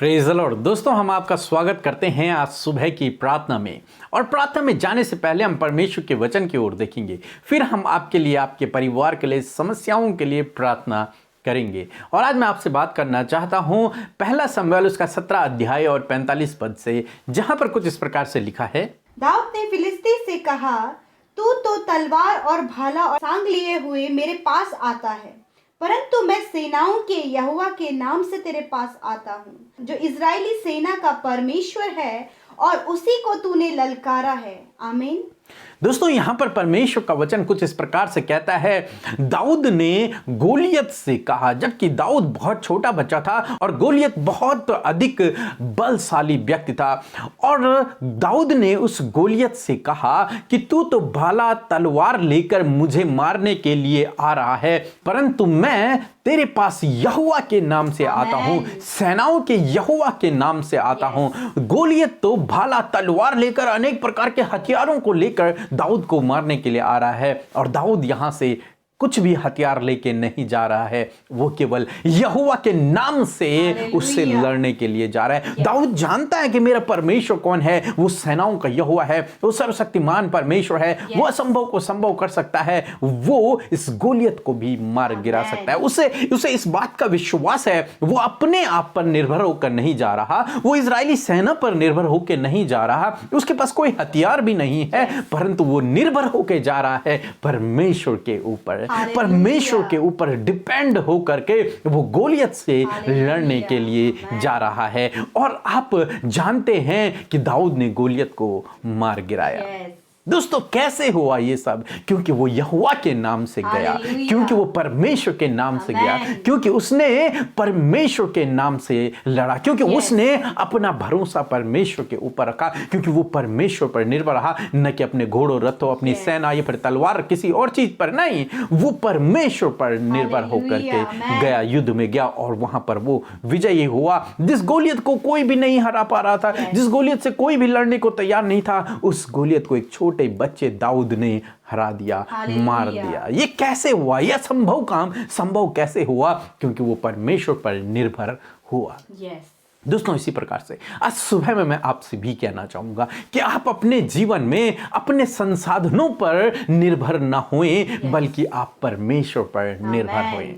Praise the Lord. दोस्तों, हम आपका स्वागत करते हैं आज सुबह की प्रार्थना में। और प्रार्थना में जाने से पहले हम परमेश्वर के वचन की ओर देखेंगे, फिर हम आपके लिए, आपके परिवार के लिए, समस्याओं के लिए प्रार्थना करेंगे। और आज मैं आपसे बात करना चाहता हूं पहला शमूएल उसका 17 अध्याय और 45 पद से, जहां पर कुछ इस प्रकार से लिखा है। दाऊद ने फिलिस्ती से कहा, तू तो तलवार और भाला और सांग लिए हुए मेरे पास आता है, परंतु मैं सेनाओं के यहोवा के नाम से तेरे पास आता हूँ, जो इजरायली सेना का परमेश्वर है, और उसी को तूने ललकारा है। आमीन। दोस्तों, यहां पर परमेश्वर का वचन कुछ इस प्रकार से कहता है, दाऊद ने गोलियत से कहा, जबकि दाऊद बहुत छोटा बच्चा था और गोलियत बहुत अधिक बलशाली व्यक्ति था। और दाऊद ने उस गोलियत से कहा कि तू तो भाला तलवार लेकर मुझे मारने के लिए आ रहा है, परंतु मैं तेरे पास यहोवा के नाम से आता हूं, सेनाओं के यहोवा के नाम से आता हूं। गोलियत तो भाला तलवार लेकर, अनेक प्रकार के हथियारों को लेकर दाऊद को मारने के लिए आ रहा है। और दाऊद यहां से कुछ भी हथियार लेके नहीं जा रहा है, वो केवल यहोवा के नाम से उससे लड़ने के लिए जा रहा है। दाऊद जानता है कि मेरा परमेश्वर कौन है, वो सेनाओं का यहोवा है, वो सर्वशक्तिमान परमेश्वर है, वो असंभव को संभव कर सकता है, वो इस गोलियत को भी मार गिरा सकता है। उसे इस बात का विश्वास है, वो अपने आप पर निर्भर होकर नहीं जा रहा, वो इजरायली सेना पर निर्भर होकर नहीं जा रहा, उसके पास कोई हथियार भी नहीं है, परंतु वो निर्भर होकर जा रहा है परमेश्वर के ऊपर, परमेश्वर के ऊपर डिपेंड होकर के वो गोलियत से लड़ने के लिए जा रहा है। और आप जानते हैं कि दाऊद ने गोलियत को मार गिराया। दोस्तों, कैसे हुआ ये सब? क्योंकि वो यहोवा के नाम से गया, क्योंकि वो परमेश्वर के नाम से गया, क्योंकि उसने परमेश्वर के नाम से लड़ा, क्योंकि उसने अपना भरोसा परमेश्वर के ऊपर रखा, क्योंकि वो परमेश्वर पर निर्भर रहा, न कि अपने घोड़ों, रथों, अपनी सेना या फिर तलवार, किसी और चीज पर नहीं। वो परमेश्वर पर निर्भर होकर के गया, युद्ध में गया, और वहां पर वो विजयी हुआ। जिस गोलियत को कोई भी नहीं हरा पा रहा था, जिस गोलियत से कोई भी लड़ने को तैयार नहीं था, उस गोलियत को एक छोटे बच्चे दाऊद ने हरा दिया, मार दिया। ये कैसे हुआ? यह संभव काम संभव कैसे हुआ? क्योंकि वो परमेश्वर पर निर्भर हुआ। दोस्तों, इसी प्रकार से आज सुबह में मैं आपसे भी कहना चाहूंगा कि आप अपने जीवन में अपने संसाधनों पर निर्भर न होएं, बल्कि आप परमेश्वर पर निर्भर होएं।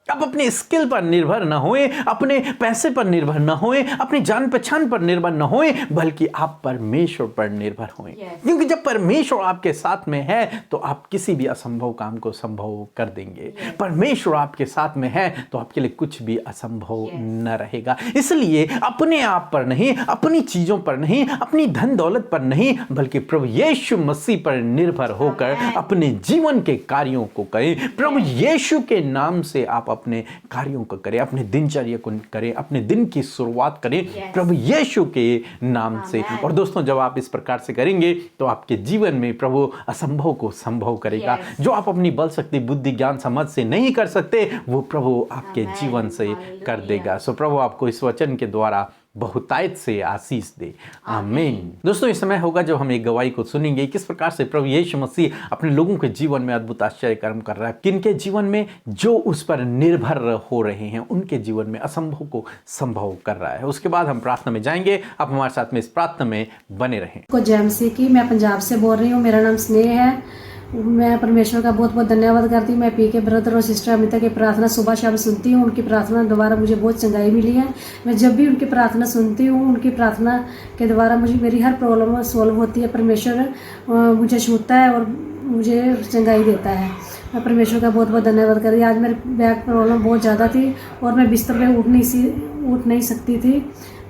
आप अपने स्किल पर निर्भर न होएं, अपने पैसे पर निर्भर न होएं, अपनी जान पहचान पर निर्भर न होएं, बल्कि आप परमेश्वर पर निर्भर होएं। क्योंकि जब परमेश्वर आपके साथ में है तो आप किसी भी असंभव काम को संभव कर देंगे। परमेश्वर आपके साथ में है तो आपके लिए कुछ भी असंभव न रहेगा। इसलिए अपने आप पर नहीं, अपनी चीजों पर नहीं, अपनी धन दौलत पर नहीं, बल्कि प्रभु यीशु मसीह पर निर्भर होकर अपने जीवन के कार्यों को करें। प्रभु यीशु के नाम से आप अपने कार्यों को करें, अपने दिनचर्या को करें, अपने दिन की शुरुआत करें प्रभु यीशु के नाम से। और दोस्तों, जब आप इस प्रकार से करेंगे तो आपके जीवन में प्रभु असंभव को संभव करेगा। जो आप अपनी बल, शक्ति, बुद्धि, ज्ञान, समझ से नहीं कर सकते, वो प्रभु आपके जीवन से कर देगा। सो प्रभु आपको इस वचन के द्वारा बहुतायत से आशीष दे। आमीन। दोस्तों, इस समय होगा जब हम एक गवाही को सुनेंगे किस प्रकार से प्रभु यीशु मसीह अपने लोगों के जीवन में अद्भुत आश्चर्य कर्म कर रहा है, किनके जीवन में जो उस पर निर्भर हो रहे हैं उनके जीवन में असंभव को संभव कर रहा है। उसके बाद हम प्रार्थना में जाएंगे। आप हमारे साथ में इस प्रार्थना में बने रहें। को जय मसीह की। मैं पंजाब से बोल रही हूँ, मेरा नाम स्नेह है। मैं परमेश्वर का बहुत बहुत धन्यवाद करती हूँ। मैं पी के ब्रदर और सिस्टर अमिता की प्रार्थना सुबह शाम सुनती हूँ। उनकी प्रार्थना द्वारा मुझे बहुत चंगाई मिली है। मैं जब भी उनकी प्रार्थना सुनती हूँ, उनकी प्रार्थना के द्वारा मुझे मेरी हर प्रॉब्लम सॉल्व होती है। परमेश्वर मुझे छूता है और मुझे चंगाई देता है। मैं परमेश्वर का बहुत बहुत धन्यवाद करती हूँ। आज मेरी बैक प्रॉब्लम बहुत ज़्यादा थी और मैं बिस्तर पर उठ नहीं सकती थी।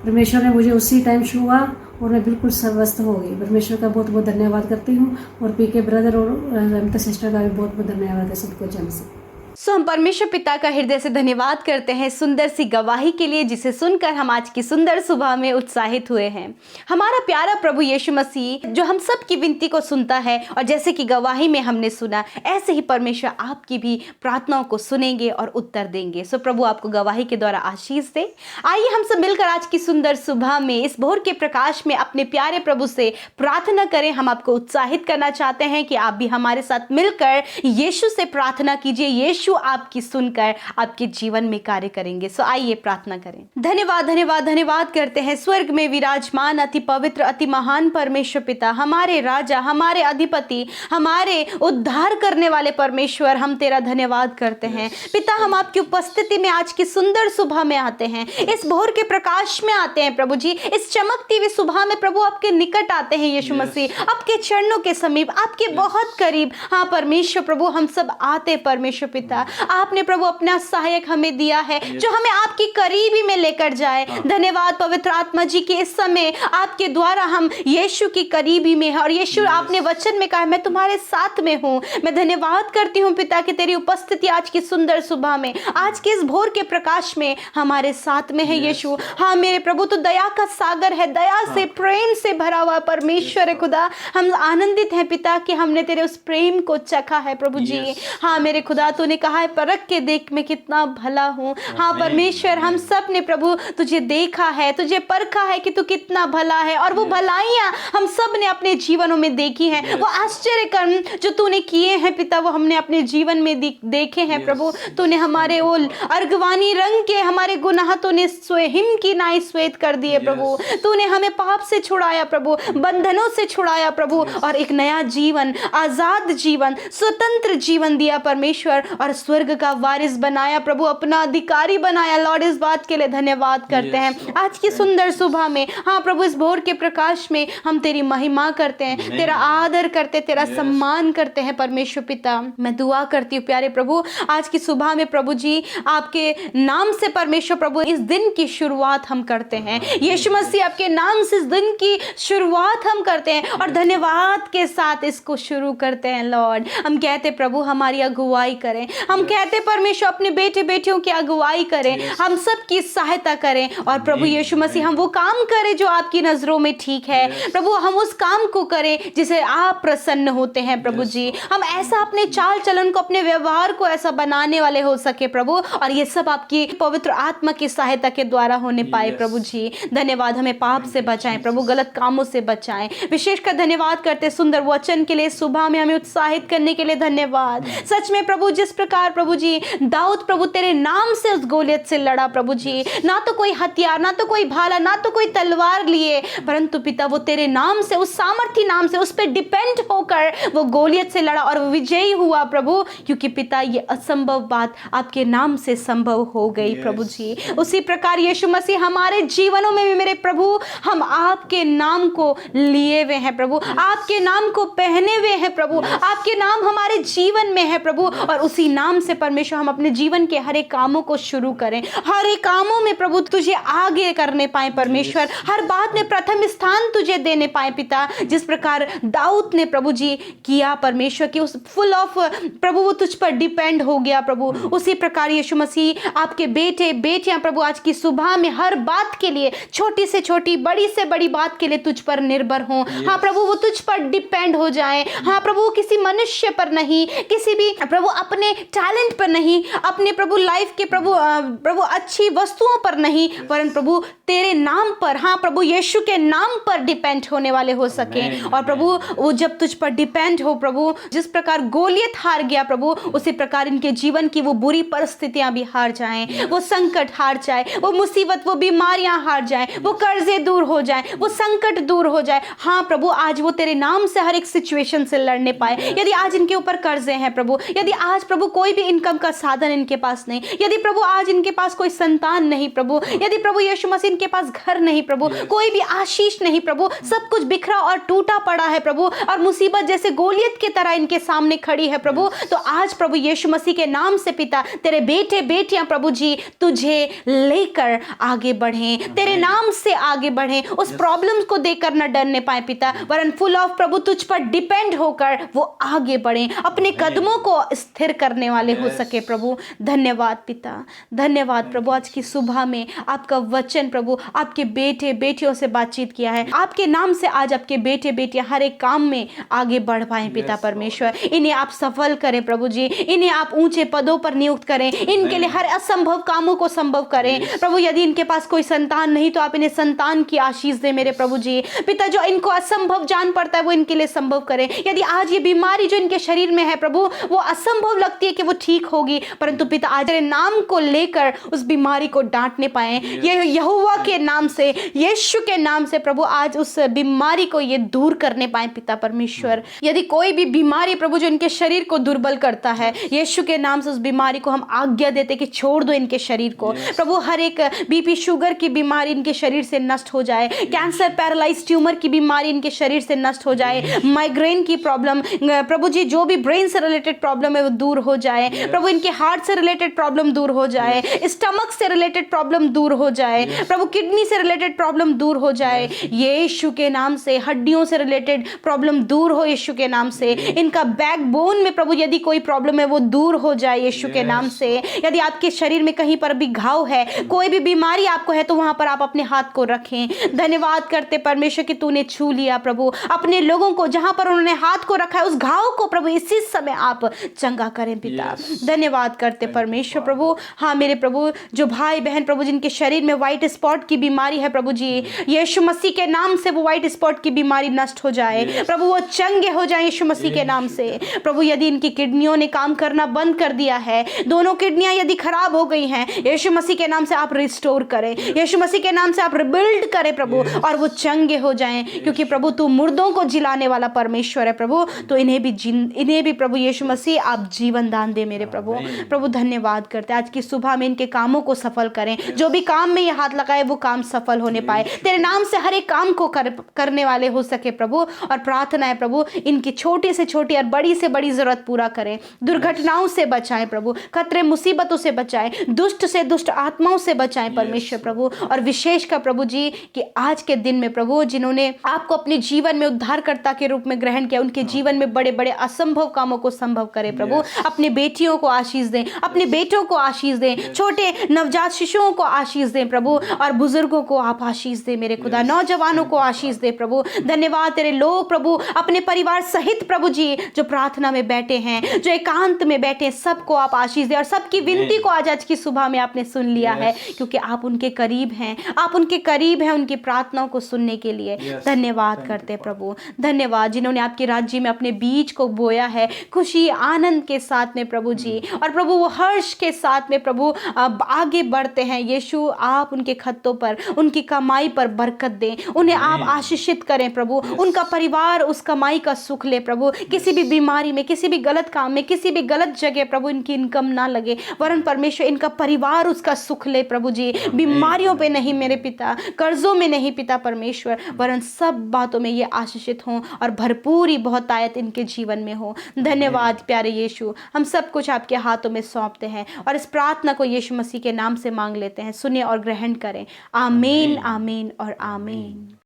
परमेश्वर ने मुझे उसी टाइम छुआ और मैं बिल्कुल स्वस्थ हो गई। परमेश्वर का बहुत बहुत धन्यवाद करती हूँ और पी के ब्रदर और अमिता सिस्टर का भी बहुत बहुत धन्यवाद है। सबको जय से। हम परमेश्वर पिता का हृदय से धन्यवाद करते हैं सुंदर सी गवाही के लिए, जिसे सुनकर हम आज की सुंदर सुबह में उत्साहित हुए हैं। हमारा प्यारा प्रभु यीशु मसीह जो हम सब की विनती को सुनता है, और जैसे कि गवाही में हमने सुना, ऐसे ही परमेश्वर आपकी भी प्रार्थनाओं को सुनेंगे और उत्तर देंगे। सो प्रभु आपको गवाही के द्वारा आशीष दे। आइए हम सब मिलकर आज की सुंदर सुबह में इस भोर के प्रकाश में अपने प्यारे प्रभु से प्रार्थना करें। हम आपको उत्साहित करना चाहते हैं कि आप भी हमारे साथ मिलकर यीशु से प्रार्थना कीजिए, यीशु यीशु आपकी सुनकर आपके जीवन में कार्य करेंगे। सो आइए प्रार्थना करें। धन्यवाद धन्यवाद धन्यवाद करते हैं स्वर्ग में विराजमान अति पवित्र अति महान परमेश्वर पिता, हमारे राजा, हमारे अधिपति, हमारे उद्धार करने वाले परमेश्वर, हम तेरा धन्यवाद करते हैं पिता। हम आपकी उपस्थिति में आज की सुंदर सुबह में आते हैं, इस भोर के प्रकाश में आते हैं प्रभु जी, इस चमकती हुई सुबह में प्रभु आपके निकट आते हैं यीशु मसीह, आपके चरणों के समीप, आपके बहुत करीब। हाँ परमेश्वर प्रभु, हम सब आते परमेश्वर पिता, आपने प्रभु अपना सहायक हमें दिया है जो हमें आपकी करीबी में लेकर जाए। धन्यवाद पवित्र आत्मा जी के इस समय आपके द्वारा हम यीशु की करीबी में है, और यीशु आपने वचन में कहा मैं तुम्हारे साथ में हूँ। मैं धन्यवाद करती हूँ पिता कि तेरी उपस्थिति आज की सुंदर सुबह में, आज के इस भोर के प्रकाश में हमारे साथ में है यीशु। हाँ मेरे प्रभु, तो दया का सागर है, दया से प्रेम से भरा हुआ परमेश्वर है खुदा। हम आनंदित हैं पिता कि हमने तेरे उस प्रेम को चखा है प्रभु जी। हाँ मेरे खुदा, तूने कहा है परख के देख मैं कितना भला हूँ। हाँ परमेश्वर, हम सब ने प्रभु तुझे देखा है, तुझे परखा है कि तू कितना भला है, और वो भलाइयाँ हम सब ने अपने जीवनों में देखी हैं। वो आश्चर्य कर्म जो तूने किए हैं पिता, वो हमने अपने जीवन में देखे हैं प्रभु। तूने हमारे वो अर्गवानी रंग के हमारे गुनाह तूने हिम की नाई श्वेत कर दिए प्रभु। तूने हमें पाप से छुड़ाया प्रभु, बंधनों से छुड़ाया प्रभु, और एक नया जीवन, आजाद जीवन, स्वतंत्र जीवन दिया परमेश्वर, और स्वर्ग का वारिस बनाया प्रभु, अपना अधिकारी बनाया। लॉर्ड, इस बात के लिए धन्यवाद करते हैं आज की सुंदर सुबह में। हाँ प्रभु, इस भोर के प्रकाश में हम तेरी महिमा करते हैं, तेरा आदर करते, तेरा सम्मान करते हैं परमेश्वर पिता। मैं दुआ करती हूँ प्यारे प्रभु, आज की सुबह में प्रभु जी आपके नाम से परमेश्वर प्रभु इस दिन की शुरुआत हम करते हैं। यीशु मसीह, आपके नाम से इस दिन की शुरुआत हम करते हैं, और धन्यवाद के साथ इसको शुरू करते हैं। लॉर्ड, हम कहते प्रभु हमारी अगुवाई करें, हम कहते परमेश्वर अपने बेटे बेटियों की अगुवाई करें, हम सब की सहायता करें, और प्रभु यीशु मसीह हम वो काम करें जो आपकी नजरों में ठीक है प्रभु। हम उस काम को करें जिसे आप प्रसन्न होते हैं प्रभु जी। हम ऐसा अपने चाल चलन को, अपने व्यवहार को ऐसा बनाने वाले हो सके प्रभु, और ये सब आपकी पवित्र आत्मा की सहायता के द्वारा होने पाए प्रभु जी। धन्यवाद, हमें पाप से बचाएं प्रभु, गलत कामों से बचाएं। विशेषकर धन्यवाद करते सुंदर वचन के लिए, सुबह में हमें उत्साहित करने के लिए धन्यवाद। सच में प्रभु, जिस प्रकार प्रभु जी दाऊद प्रभु तेरे नाम से उस गोलियत से लड़ा प्रभु जी, ना तो कोई हथियार, ना तो कोई भाला, ना तो कोई तलवार लिए, परंतु पिता वो तेरे नाम से, उस सामर्थी नाम से, उस पर डिपेंड होकर वो गोलियत से लड़ा और वो विजयी हुआ प्रभु, क्योंकि पिता ये असंभव बात आपके नाम से संभव हो गई प्रभु जी। उसी प्रकार यीशु मसीह हमारे जीवनों में भी मेरे प्रभु, हम आपके नाम को लिए हुए हैं प्रभु, आपके नाम को पहने हुए हैं प्रभु, आपके नाम हमारे जीवन में है प्रभु, और उसी नाम से परमेश्वर हम अपने जीवन के हर एक कामों को शुरू करें, हर एक कामों में प्रभु तुझे आगे करने पाए परमेश्वर, हर बात में प्रथम स्थान तुझे देने पाए पिता। जिस प्रकार दाऊद ने प्रभु जी किया परमेश्वर की, उस फुल ऑफ प्रभु वो तुझ पर डिपेंड हो गया प्रभु, उसी प्रकार यीशु मसीह आपके बेटे बेटियां प्रभु आज की सुबह में हर बात के लिए, छोटी से छोटी, बड़ी से बड़ी बात के लिए तुझ पर निर्भर हो। हाँ प्रभु, वो तुझ पर डिपेंड हो जाए। हाँ प्रभु, वो किसी मनुष्य पर नहीं, किसी भी प्रभु अपने टैलेंट पर नहीं, अपने प्रभु लाइफ के प्रभु प्रभु अच्छी वस्तुओं पर नहीं, वरन प्रभु तेरे नाम पर, हाँ प्रभु यीशु के नाम पर डिपेंड होने वाले हो सके। और प्रभु वो जब तुझ पर डिपेंड हो प्रभु, जिस प्रकार गोलियत हार गया प्रभु, उसी प्रकार इनके जीवन की वो बुरी परिस्थितियां भी हार जाएं, वो संकट हार जाए, वो मुसीबत, वो बीमारियां हार जाएं, वो कर्जे दूर हो जाएं, वो संकट दूर हो जाए। हाँ प्रभु, आज वो तेरे नाम से हर एक सिचुएशन से लड़ने पाए। यदि आज इनके ऊपर कर्जे हैं प्रभु, यदि आज प्रभु कोई भी इनकम का साधन इनके पास नहीं, यदि प्रभु आज इनके पास कोई संतान नहीं प्रभु, यदि प्रभु यीशु मसीह इनके पास घर नहीं प्रभु, कोई भी आशीष नहीं प्रभु, सब कुछ बिखरा और टूटा पड़ा है प्रभु, और मुसीबत जैसे गोलियत की तरह इनके सामने खड़ी है प्रभु, तो आज प्रभु यीशु मसीह के नाम से पिता तेरे बेटे बेटियां प्रभु जी तुझे लेकर आगे बढ़ें, तेरे नाम से आगे बढ़ें, उस प्रॉब्लम्स को देखकर न डरने पाए पिता, वरन फुल ऑफ प्रभु तुझ पर डिपेंड होकर वो आगे बढ़ें, अपने कदमों को स्थिर करने वाले हो सके प्रभु। धन्यवाद पिता, धन्यवाद प्रभु, आज की सुबह में आपका वचन प्रभु आपके बेटे बेटियों से बातचीत किया है, आपके नाम से आज आपके बेटे बेटियां हर एक काम में आगे बढ़ पाए पिता परमेश्वर। इन्हें आप सफल करें प्रभु जी, इन्हें आप ऊंचे पदों पर नियुक्त करें, इनके लिए हर असंभव कामों को संभव करें प्रभु। यदि इनके पास कोई संतान नहीं तो आप इन्हें संतान की आशीष दे मेरे प्रभु जी। पिता, जो इनको असंभव जान पड़ता है वो इनके लिए संभव करें। यदि आज ये बीमारी जो इनके शरीर में है प्रभु वो असंभव लगती है कि वो ठीक होगी, परंतु पिता आज तेरे नाम को लेकर उस बीमारी को डांटने पाए। ये यहोवा के नाम से, यीशु के नाम से प्रभु आज उस बीमारी को ये दूर करने पाए पिता परमेश्वर। यदि कोई भी बीमारी प्रभु जो इनके शरीर को दुर्बल करता है, यीशु के नाम से उस बीमारी को हम आज्ञा देते कि छोड़ दो इनके शरीर को। प्रभु हर एक बीपी शुगर की बीमारी इनके शरीर से नष्ट हो जाए, कैंसर पैरालाइज ट्यूमर की बीमारी इनके शरीर से नष्ट हो जाए, माइग्रेन की प्रॉब्लम प्रभु जी, जो भी ब्रेन से रिलेटेड प्रॉब्लम है वो दूर हो जाए प्रभु, इनके हार्ट से रिलेटेड प्रॉब्लम दूर हो जाए, स्टमक से रिलेटेड प्रॉब्लम दूर हो जाए प्रभु, किडनी से रिलेटेड प्रॉब्लम दूर हो जाए यीशु के नाम से, हड्डियों से रिलेटेड प्रॉब्लम दूर हो यीशु के नाम से, इनका बैकबोन में प्रभु यदि कोई प्रॉब्लम है वो दूर हो जाए यीशु के नाम से। यदि आपके शरीर में कहीं पर भी घाव है, कोई भी बीमारी आपको है, तो वहां पर आप अपने हाथ को रखें। धन्यवाद करते परमेश्वर कि तूने छू लिया प्रभु अपने लोगों को, जहां पर उन्होंने हाथ को रखा है उस घाव को प्रभु इसी समय आप चंगा करें पिता। धन्यवाद करते परमेश्वर प्रभु। हाँ मेरे प्रभु, जो भाई बहन प्रभु जिनके शरीर में व्हाइट स्पॉट की बीमारी है प्रभु जी, यीशु मसीह के नाम से वो व्हाइट स्पॉट की बीमारी नष्ट हो जाए प्रभु, वो चंगे हो जाए यीशु मसीह के नाम से प्रभु। यदि इनकी किडनियों ने काम करना बंद कर दिया है, दोनों किडनियां यदि खराब हो गई हैं, यीशु मसीह के नाम से आप रिस्टोर करें, यीशु मसीह के नाम से आप रिबिल्ड करें प्रभु, और वो चंगे हो जाएं, क्योंकि प्रभु तू मुर्दों को जिलाने वाला परमेश्वर है प्रभु। तो इन्हें भी प्रभु यीशु मसीह आप जीवन दान दे मेरे प्रभु। प्रभु धन्यवाद करते हैं, आज की सुबह में इनके कामों को सफल करें, जो भी काम में ये हाथ लगाए वो काम सफल होने पाए, तेरे नाम से हर एक काम को करने वाले हो सके प्रभु। और प्रार्थना है प्रभु, इनकी छोटी से छोटी और बड़ी से बड़ी जरूरत पूरा करें, दुर्घटनाओं से बचाएं प्रभु, खतरे मुसीबतों से बचाएं, दुष्ट से दुष्ट आत्माओं से बचाएं परमेश्वर प्रभु। और विशेष का प्रभु जी कि आज के दिन में प्रभु जिन्होंने आपको अपने जीवन में उद्धारकर्ता के रूप में ग्रहण किया, उनके जीवन में बड़े बड़े असंभव कामों को संभव करें प्रभु। अपने बेटियों को आशीष दें, अपने बेटों को आशीष दें, छोटे नवजात शिशुओं को आशीष दें प्रभु, और बुजुर्गों को आप आशीष दें मेरे खुदा, नौजवानों को आशीष दे प्रभु। धन्यवाद तेरे लोग प्रभु अपने परिवार सहित प्रभु जी जो प्रार्थना में बैठे हैं, जो एकांत में बैठे हैं, सबको आप आशीष दे, और सबकी विनती को आज की सुबह में आपने सुन लिया है, क्योंकि आप उनके करीब हैं, आप उनके करीब हैं उनकी प्रार्थनाओं को सुनने के लिए। धन्यवाद करते प्रभु, धन्यवाद जिन्होंने आपके राज्य में अपने बीज को बोया है खुशी आनंद के साथ में प्रभु जी, और प्रभु वो हर्ष के साथ में प्रभु आगे बढ़ते हैं। यीशु आप उनके खत्तों पर, उनकी कमाई पर बरकत दें, उन्हें आप आशीषित करें प्रभु, उनका परिवार उस कमाई का सुख ले प्रभु, किसी भी बीमारी में, किसी भी गलत काम में, किसी भी गलत जगह प्रभु इनकी इनकम ना लगे, वरन परमेश्वर इनका परिवार उसका सुख ले प्रभु जी। बीमारियों पे नहीं मेरे पिता, कर्जों में नहीं पिता परमेश्वर, वरन सब बातों में ये आशीषित हों और भरपूरी बहुतायत इनके जीवन में हो। धन्यवाद प्यारे यीशु, हम सब कुछ आपके हाथों में सौंपते हैं और इस प्रार्थना को यीशु मसीह के नाम से मांग लेते हैं। सुनिए और ग्रहण करें। आमीन, आमीन और आमीन।